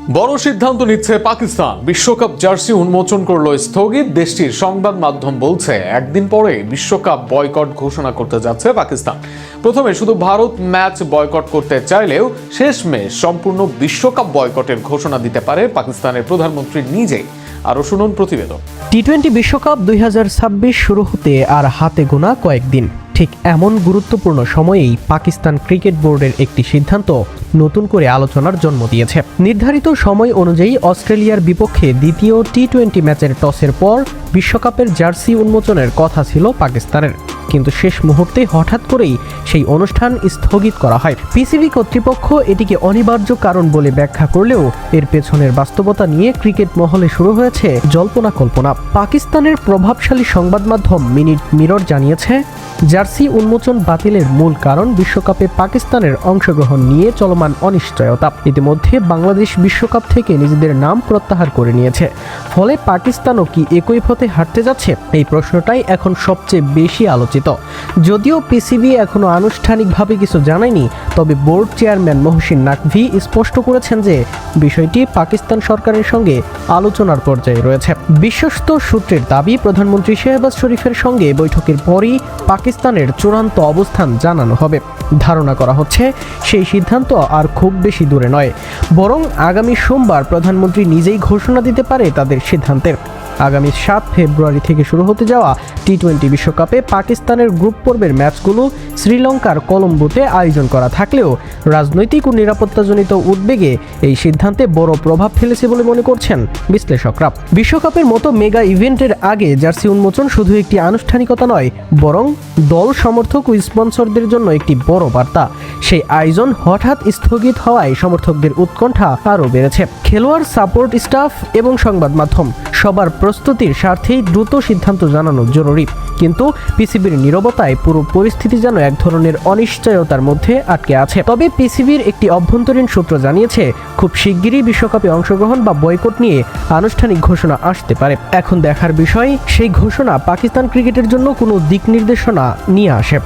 বড় সিদ্ধান্ত নিচ্ছে পাকিস্তান। বিশ্বকাপ জার্সি উন্মোচন করলো স্থগিত। দেশটির সংবাদ মাধ্যম বলছে একদিন পরে বিশ্বকাপ বয়কট ঘোষণা করতে যাচ্ছে পাকিস্তান। প্রথমে শুধু ভারত ম্যাচ বয়কট করতে চাইলেও শেষমেশ সম্পূর্ণ বিশ্বকাপ বয়কটের ঘোষণা দিতে পারে পাকিস্তানের প্রধানমন্ত্রী নিজেই। আরো শুনুন প্রতিবেদন। টি-20 বিশ্বকাপ 2026 শুরু হতে আর হাতে গোনা কয়েকদিন। ঠিক এমন গুরুত্বপূর্ণ সময়েই পাকিস্তান ক্রিকেট বোর্ডের একটি সিদ্ধান্ত নতুন করে আলোচনার জন্ম দিয়েছে। নির্ধারিত সময় অনুযায়ী অস্ট্রেলিয়ার বিপক্ষে দ্বিতীয় টি-20 ম্যাচের টসের পর বিশ্বকাপের জার্সি উন্মোচনের কথা ছিল পাকিস্তানের, কিন্তু শেষ মুহূর্তে হঠাৎ করেই সেই অনুষ্ঠান স্থগিত করা হয়। পিসিবি কর্তৃপক্ষ এটিকে অনিবার্য কারণ বলে ব্যাখ্যা করলেও এর পেছনের বাস্তবতা নিয়ে ক্রিকেট মহলে শুরু হয়েছে জল্পনা কল্পনা। পাকিস্তানের প্রভাবশালী সংবাদ মাধ্যম মিনিট মিরর জানিয়েছে, জার্সি উন্মোচন বাতিলের মূল কারণ বিশ্বকাপে পাকিস্তানের অংশগ্রহণ নিয়ে চলমান অনিশ্চয়তা। ইতিমধ্যে বাংলাদেশ বিশ্বকাপ থেকে নিজেদের নাম প্রত্যাহার করে নিয়েছে। ফলে পাকিস্তানও কি একই পথে হাঁটতে যাচ্ছে? এই প্রশ্নটাই এখন সবচেয়ে বেশি আলোচিত। যদিও পিসিবি এখনো আনুষ্ঠানিকভাবে কিছু জানায়নি, তবে বোর্ড চেয়ারম্যান মহসিন নাকভি স্পষ্ট করেছেন যে বিষয়টি পাকিস্তান সরকারের সঙ্গে আলোচনার পর্যায়ে রয়েছে। বিশ্বস্ত সূত্রের দাবি, প্রধানমন্ত্রী শেহবাজ শরীফের সঙ্গে বৈঠকের পরই পাকিস্তানের চূড়ান্ত অবস্থান জানানো হবে। ধারণা করা হচ্ছে সেই সিদ্ধান্ত আর খুব বেশি দূরে নয়, বরং আগামী সোমবার প্রধানমন্ত্রী নিজেই ঘোষণা দিতে পারে তাদের সিদ্ধান্তের। আগামী 7 ফেব্রুয়ারি থেকে শুরু হতে যাওয়া টি-20 বিশ্বকাপে পাকিস্তানের গ্রুপ পর্বের ম্যাচগুলো শ্রীলঙ্কার কলম্বোতে আয়োজন করা থাকলেও রাজনৈতিক ও নিরাপত্তাজনিত উদ্বেগে এই সিদ্ধান্তে বড় প্রভাব ফেলেছে বলে মনে করছেন বিশ্লেষকরা। বিশ্বকাপের মতো মেগা ইভেন্টের আগে জার্সি উন্মোচন শুধু একটি আনুষ্ঠানিকতা নয়, বরং দল সমর্থক ও স্পন্সরদের জন্য একটি বড় বার্তা। সেই আয়োজন হঠাৎ স্থগিত হওয়ায় সমর্থকদের উৎকণ্ঠা আরও বেড়েছে। খেলোয়াড়, সাপোর্ট স্টাফ এবং সংবাদ মাধ্যম সবার প্রস্তুতির স্বার্থেই দ্রুত সিদ্ধান্ত জানানো জরুরি। কিন্তু পিসিবির নীরবতায় পুরো পরিস্থিতি যেন এক ধরনের অনিশ্চয়তার মধ্যে আটকে আছে। তবে পিসিবির একটি অভ্যন্তরীণ সূত্র জানিয়েছে, খুব শিগগিরই বিশ্বকাপে অংশগ্রহণ বা বয়কট নিয়ে আনুষ্ঠানিক ঘোষণা আসতে পারে। এখন দেখার বিষয় সেই ঘোষণা পাকিস্তান ক্রিকেটের জন্য কোনো দিক নির্দেশনা নিয়ে আসে।